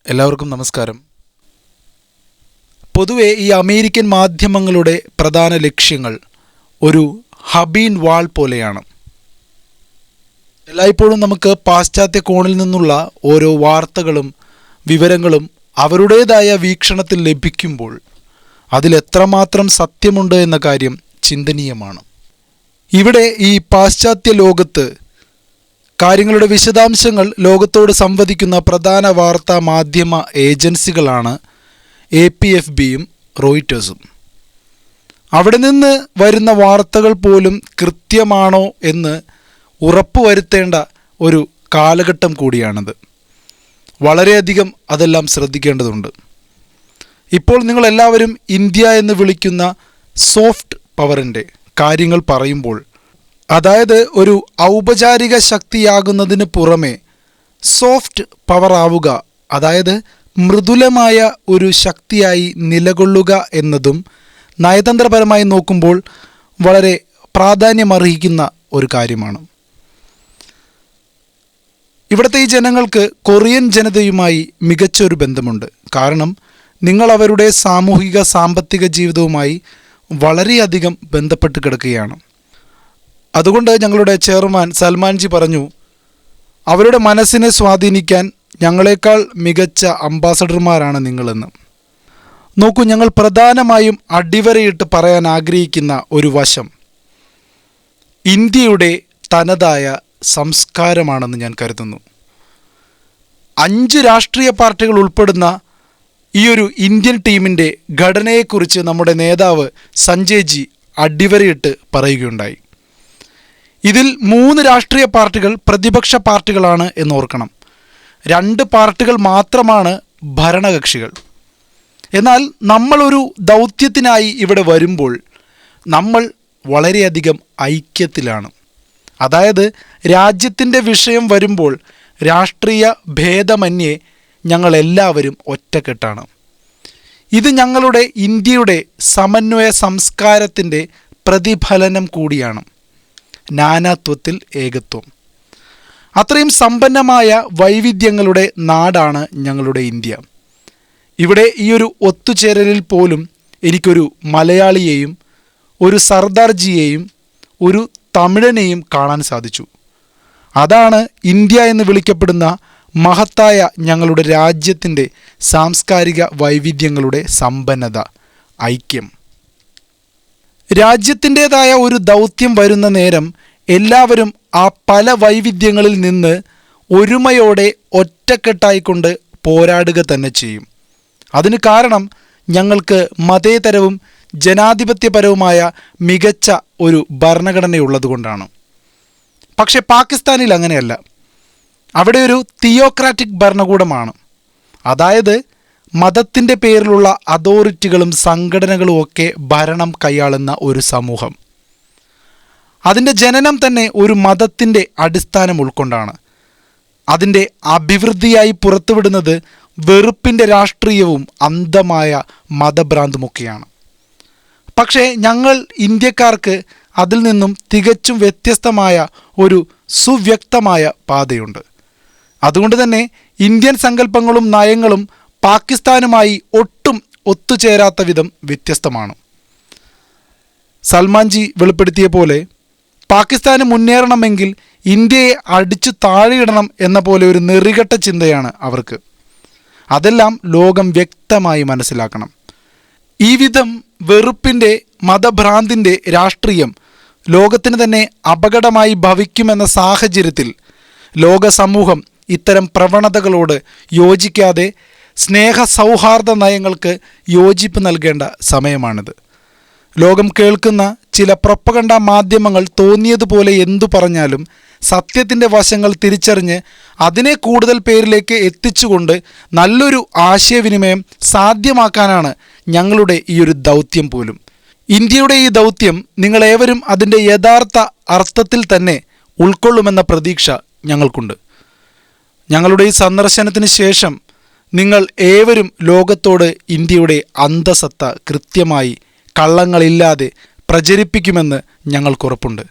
എല്ലാവർക്കും നമസ്കാരം. പൊതുവെ ഈ അമേരിക്കൻ മാധ്യമങ്ങളുടെ പ്രധാന ലക്ഷ്യങ്ങൾ ഒരു ഹബീൻ വാൾ പോലെയാണ്. എല്ലായ്പ്പോഴും നമുക്ക് പാശ്ചാത്യ കോണിൽ നിന്നുള്ള ഓരോ വാർത്തകളും വിവരങ്ങളും അവരുടേതായ വീക്ഷണത്തിൽ ലഭിക്കുമ്പോൾ അതിലെത്രമാത്രം സത്യമുണ്ട് എന്ന കാര്യം ചിന്തനീയമാണ്. ഇവിടെ ഈ പാശ്ചാത്യ ലോകത്ത് കാര്യങ്ങളുടെ വിശദാംശങ്ങൾ ലോകത്തോട് സംവദിക്കുന്ന പ്രധാന വാർത്താ മാധ്യമ ഏജൻസികളാണ് APFBയും റോയിറ്റേഴ്സും. അവിടെ നിന്ന് വരുന്ന വാർത്തകൾ പോലും കൃത്യമാണോ എന്ന് ഉറപ്പുവരുത്തേണ്ട ഒരു കാലഘട്ടം കൂടിയാണിത്. വളരെയധികം അതെല്ലാം ശ്രദ്ധിക്കേണ്ടതുണ്ട്. ഇപ്പോൾ നിങ്ങളെല്ലാവരും ഇന്ത്യ എന്ന് വിളിക്കുന്ന സോഫ്റ്റ് പവറിൻ്റെ കാര്യങ്ങൾ പറയുമ്പോൾ, അതായത് ഒരു ഔപചാരിക ശക്തിയാകുന്നതിന് പുറമെ സോഫ്റ്റ് പവർ ആവുക, അതായത് മൃദുലമായ ഒരു ശക്തിയായി നിലകൊള്ളുക എന്നതും നയതന്ത്രപരമായി നോക്കുമ്പോൾ വളരെ പ്രാധാന്യമർഹിക്കുന്ന ഒരു കാര്യമാണ്. ഇവിടുത്തെ ഈ ജനങ്ങൾക്ക് കൊറിയൻ ജനതയുമായി മികച്ചൊരു ബന്ധമുണ്ട്. കാരണം നിങ്ങൾ അവരുടെ സാമൂഹിക സാമ്പത്തിക ജീവിതവുമായി വളരെയധികം ബന്ധപ്പെട്ട് കിടക്കുകയാണ്. അതുകൊണ്ട് ഞങ്ങളുടെ ചെയർമാൻ സൽമാൻജി പറഞ്ഞു, അവരുടെ മനസ്സിനെ സ്വാധീനിക്കാൻ ഞങ്ങളെക്കാൾ മികച്ച അംബാസഡർമാരാണ് നിങ്ങളെന്ന്. നോക്കൂ, ഞങ്ങൾ പ്രധാനമായും അടിവരയിട്ട് പറയാൻ ആഗ്രഹിക്കുന്ന ഒരു വശം ഇന്ത്യയുടെ തനതായ സംസ്കാരമാണെന്ന് ഞാൻ കരുതുന്നു. 5 രാഷ്ട്രീയ പാർട്ടികൾ ഉൾപ്പെടുന്ന ഈ ഒരു ഇന്ത്യൻ ടീമിൻ്റെ ഘടനയെക്കുറിച്ച് നമ്മുടെ നേതാവ് സഞ്ജയ് ജി അടിവരയിട്ട് പറയുകയുണ്ടായി. ഇതിൽ 3 രാഷ്ട്രീയ പാർട്ടികൾ പ്രതിപക്ഷ പാർട്ടികളാണ് എന്നോർക്കണം. 2 പാർട്ടികൾ മാത്രമാണ് ഭരണകക്ഷികൾ. എന്നാൽ നമ്മളൊരു ദൗത്യത്തിനായി ഇവിടെ വരുമ്പോൾ നമ്മൾ വളരെയധികം ഐക്യത്തിലാണ്. അതായത് രാജ്യത്തിൻ്റെ വിഷയം വരുമ്പോൾ രാഷ്ട്രീയ ഭേദമന്യേ ഞങ്ങളെല്ലാവരും ഒറ്റക്കെട്ടാണ്. ഇത് ഞങ്ങളുടെ ഇന്ത്യയുടെ സമന്വയ സംസ്കാരത്തിൻ്റെ പ്രതിഫലനം കൂടിയാണ്. നാനാത്വത്തിൽ ഏകത്വം. അത്രയും സമ്പന്നമായ വൈവിധ്യങ്ങളുടെ നാടാണ് ഞങ്ങളുടെ ഇന്ത്യ. ഇവിടെ ഈ ഒരു ഒത്തുചേരലിൽ പോലും എനിക്കൊരു മലയാളിയെയും ഒരു സർദാർജിയെയും ഒരു തമിഴനെയും കാണാൻ സാധിച്ചു. അതാണ് ഇന്ത്യ എന്ന് വിളിക്കപ്പെടുന്ന മഹത്തായ ഞങ്ങളുടെ രാജ്യത്തിൻ്റെ സാംസ്കാരിക വൈവിധ്യങ്ങളുടെ സമ്പന്നത, ഐക്യം. രാജ്യത്തിൻ്റേതായ ഒരു ദൗത്യം വരുന്ന നേരം എല്ലാവരും ആ പല വൈവിധ്യങ്ങളിൽ നിന്ന് ഒരുമയോടെ ഒറ്റക്കെട്ടായിക്കൊണ്ട് പോരാടുക തന്നെ ചെയ്യും. അതിന് കാരണം ഞങ്ങൾക്ക് മതേതരവും ജനാധിപത്യപരവുമായ മികച്ച ഒരു ഭരണഘടനയുള്ളതുകൊണ്ടാണ്. പക്ഷേ പാകിസ്ഥാനിൽ അങ്ങനെയല്ല. അവിടെ ഒരു തിയോക്രാറ്റിക് ഭരണകൂടമാണ്. അതായത് മതത്തിൻ്റെ പേരിലുള്ള അതോറിറ്റികളും സംഘടനകളും ഒക്കെ ഭരണം കൈയാളുന്ന ഒരു സമൂഹം. അതിൻ്റെ ജനനം തന്നെ ഒരു മതത്തിൻ്റെ അടിസ്ഥാനം ഉൾക്കൊണ്ടാണ്. അതിൻ്റെ അഭിവൃദ്ധിയായി പുറത്തുവിടുന്നത് വെറുപ്പിൻ്റെ രാഷ്ട്രീയവും അന്ധമായ മതഭ്രാന്തുമൊക്കെയാണ്. പക്ഷേ ഞങ്ങൾ ഇന്ത്യക്കാർക്ക് അതിൽ നിന്നും തികച്ചും വ്യത്യസ്തമായ ഒരു സുവ്യക്തമായ പാതയുണ്ട്. അതുകൊണ്ട് തന്നെ ഇന്ത്യൻ സങ്കല്പങ്ങളും നയങ്ങളും പാകിസ്ഥാനുമായി ഒട്ടും ഒത്തുചേരാത്ത വിധം വ്യത്യസ്തമാണ്. സൽമാൻജി വെളിപ്പെടുത്തിയ പോലെ പാകിസ്ഥാന് മുന്നേറണമെങ്കിൽ ഇന്ത്യയെ അടിച്ചു താഴെയിടണം എന്ന പോലെ ഒരു നെറികെട്ട ചിന്തയാണ് അവർക്ക്. അതെല്ലാം ലോകം വ്യക്തമായി മനസ്സിലാക്കണം. ഈ വിധം വെറുപ്പിൻ്റെ മതഭ്രാന്തിൻ്റെ രാഷ്ട്രീയം ലോകത്തിന് തന്നെ അപകടമായി ഭവിക്കുമെന്ന സാഹചര്യത്തിൽ ലോക സമൂഹം ഇത്തരം പ്രവണതകളോട് യോജിക്കാതെ സ്നേഹ സൗഹാർദ്ദ നയങ്ങൾക്ക് യോജിപ്പ് നൽകേണ്ട സമയമാണിത്. ലോകം കേൾക്കുന്ന ചില പ്രൊപ്പഗണ്ട മാധ്യമങ്ങൾ തോന്നിയതുപോലെ എന്തു പറഞ്ഞാലും സത്യത്തിൻ്റെ വശങ്ങൾ തിരിച്ചറിഞ്ഞ് അതിനെ കൂടുതൽ പേരിലേക്ക് എത്തിച്ചുകൊണ്ട് നല്ലൊരു ആശയവിനിമയം സാധ്യമാക്കാനാണ് ഞങ്ങളുടെ ഈ ഒരു ദൗത്യം പോലും. ഇന്ത്യയുടെ ഈ ദൗത്യം നിങ്ങളേവരും അതിൻ്റെ യഥാർത്ഥ അർത്ഥത്തിൽ തന്നെ ഉൾക്കൊള്ളുമെന്ന പ്രതീക്ഷ ഞങ്ങൾക്കുണ്ട്. ഞങ്ങളുടെ ഈ സന്ദർശനത്തിന് ശേഷം നിങ്ങൾ ഏവരും ലോകത്തോട് ഇന്ത്യയുടെ അന്തസത്ത കൃത്യമായി കള്ളങ്ങളില്ലാതെ പ്രചരിപ്പിക്കുമെന്ന് ഞങ്ങൾക്കുറപ്പുണ്ട്.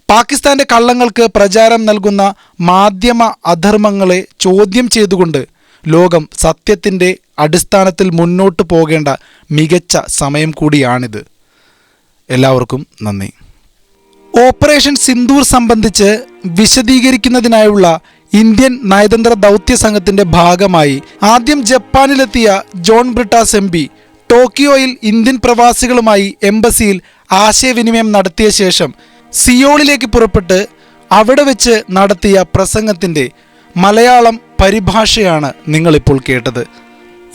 പാകിസ്ഥാൻ്റെ കള്ളങ്ങൾക്ക് പ്രചാരം നൽകുന്ന മാധ്യമ അധർമ്മങ്ങളെ ചോദ്യം ചെയ്തുകൊണ്ട് ലോകം സത്യത്തിൻ്റെ അടിസ്ഥാനത്തിൽ മുന്നോട്ട് പോകേണ്ട മികച്ച സമയം കൂടിയാണിത്. എല്ലാവർക്കും നന്ദി. ഓപ്പറേഷൻ സിന്ദൂർ സംബന്ധിച്ച് വിശദീകരിക്കുന്നതിനായുള്ള ഇന്ത്യൻ നയതന്ത്ര ദൗത്യ സംഘത്തിന്റെ ഭാഗമായി ആദ്യം ജപ്പാനിലെത്തിയ ജോൺ ബ്രിട്ടാസ് MP ടോക്കിയോയിൽ ഇന്ത്യൻ പ്രവാസികളുമായി എംബസിയിൽ ആശയവിനിമയം നടത്തിയ ശേഷം സിയോളിലേക്ക് പുറപ്പെട്ട് അവിടെ വെച്ച് നടത്തിയ പ്രസംഗത്തിന്റെ മലയാളം പരിഭാഷയാണ് നിങ്ങളിപ്പോൾ കേട്ടത്.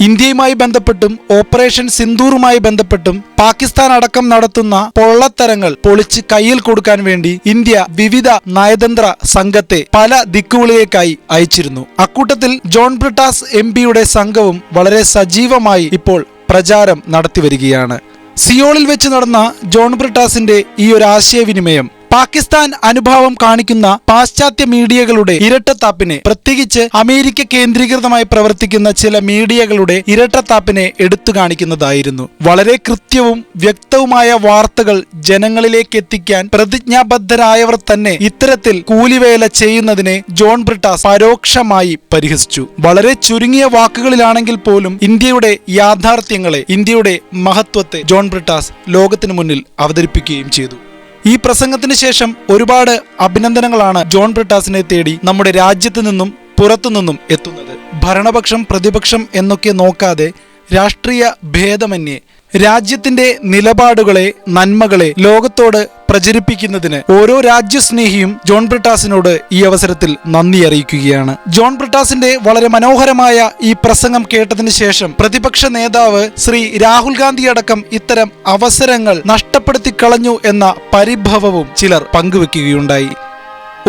ഇന്ത്യയുമായി ബന്ധപ്പെട്ടും ഓപ്പറേഷൻ സിന്ദൂറുമായി ബന്ധപ്പെട്ടും പാകിസ്ഥാൻ അടക്കം നടത്തുന്ന പൊള്ളത്തരങ്ങൾ പൊളിച്ച് കയ്യിൽ കൊടുക്കാൻ വേണ്ടി ഇന്ത്യ വിവിധ നയതന്ത്ര സംഘത്തെ പല ദിക്കുകളിലേക്കായി അയച്ചിരുന്നു. അക്കൂട്ടത്തിൽ ജോൺ ബ്രിട്ടാസ് MPയുടെ സംഘവും വളരെ സജീവമായി ഇപ്പോൾ പ്രചാരം നടത്തിവരികയാണ്. സിയോളിൽ വെച്ച് നടന്ന ജോൺ ബ്രിട്ടാസിന്റെ ഈ ഒരു ആശയവിനിമയം പാകിസ്ഥാൻ അനുഭാവം കാണിക്കുന്ന പാശ്ചാത്യ മീഡിയകളുടെ ഇരട്ടത്താപ്പിനെ, പ്രത്യേകിച്ച് അമേരിക്ക കേന്ദ്രീകൃതമായി പ്രവർത്തിക്കുന്ന ചില മീഡിയകളുടെ ഇരട്ടത്താപ്പിനെ എടുത്തു കാണിക്കുന്നതായിരുന്നു. വളരെ കൃത്യവും വ്യക്തവുമായ വാർത്തകൾ ജനങ്ങളിലേക്ക് എത്തിക്കാൻ പ്രതിജ്ഞാബദ്ധരായവർ തന്നെ ഇത്തരത്തിൽ കൂലിവേല ചെയ്യുന്നതിനെ ജോൺ ബ്രിട്ടാസ് പരോക്ഷമായി പരിഹസിച്ചു. വളരെ ചുരുങ്ങിയ വാക്കുകളിലാണെങ്കിൽ പോലും ഇന്ത്യയുടെ യാഥാർത്ഥ്യങ്ങളെ, ഇന്ത്യയുടെ മഹത്വത്തെ ജോൺ ബ്രിട്ടാസ് ലോകത്തിനു മുന്നിൽ അവതരിപ്പിക്കുകയും ചെയ്തു. ഈ പ്രസംഗത്തിന് ശേഷം ഒരുപാട് അഭിനന്ദനങ്ങളാണ് ജോൺ ബ്രിട്ടാസിനെ തേടി നമ്മുടെ രാജ്യത്തു നിന്നും പുറത്തുനിന്നും എത്തുന്നത്. ഭരണപക്ഷം പ്രതിപക്ഷം എന്നൊക്കെ നോക്കാതെ രാഷ്ട്രീയ ഭേദമന്യേ രാജ്യത്തിന്റെ നിലപാടുകളെ, നന്മകളെ ലോകത്തോട് പ്രചരിപ്പിക്കുന്നതിന് ഓരോ രാജ്യസ്നേഹിയും ജോൺ ബ്രിട്ടാസിനോട് ഈ അവസരത്തിൽ നന്ദി അറിയിക്കുകയാണ്. ജോൺ ബ്രിട്ടാസിന്റെ വളരെ മനോഹരമായ ഈ പ്രസംഗം കേട്ടതിന് ശേഷം പ്രതിപക്ഷ നേതാവ് ശ്രീ രാഹുൽ ഗാന്ധി അടക്കം ഇത്തരം അവസരങ്ങൾ നഷ്ടപ്പെടുത്തി കളഞ്ഞു എന്ന പരിഭവവും ചിലർ പങ്കുവെക്കുകയുണ്ടായി.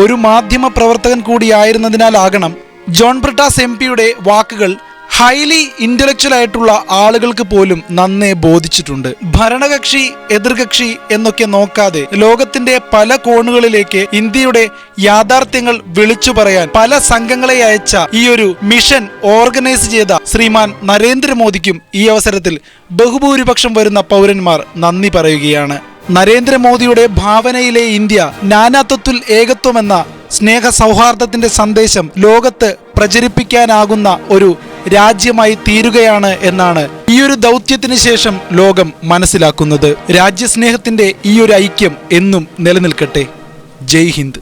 ഒരു മാധ്യമ പ്രവർത്തകൻ കൂടിയായിരുന്നതിനാലാകണം ജോൺ ബ്രിട്ടാസ് MPയുടെ വാക്കുകൾ ഹൈലി ഇന്റലക്ച്വൽ ആയിട്ടുള്ള ആളുകൾക്ക് പോലും നന്നേ ബോധിച്ചിട്ടുണ്ട്. ഭരണകക്ഷി എതിർകക്ഷി എന്നൊക്കെ നോക്കാതെ ലോകത്തിന്റെ പല കോണുകളിലേക്ക് ഇന്ത്യയുടെ യാഥാർത്ഥ്യങ്ങൾ വിളിച്ചു പറയാൻ പല സംഘങ്ങളെ അയച്ച ഈ ഒരു മിഷൻ ഓർഗനൈസ് ചെയ്ത ശ്രീമാൻ നരേന്ദ്രമോദിക്കും ഈ അവസരത്തിൽ ബഹുഭൂരിപക്ഷം വരുന്ന പൗരന്മാർ നന്ദി പറയുകയാണ്. നരേന്ദ്രമോദിയുടെ ഭാവനയിലെ ഇന്ത്യ നാനാത്വത്തിൽ ഏകത്വമെന്ന സ്നേഹ സൗഹാർദ്ദത്തിന്റെ സന്ദേശം ലോകത്ത് പ്രചരിപ്പിക്കാനാകുന്ന ഒരു രാജ്യമായി തീരുകയാണ് എന്നാണ് ഈ ഒരു ദൗത്യത്തിന് ശേഷം ലോകം മനസ്സിലാക്കുന്നത്. രാജ്യസ്നേഹത്തിന്റെ ഈ ഒരു ഐക്യം എന്നും നിലനിൽക്കട്ടെ. ജയ് ഹിന്ദ്.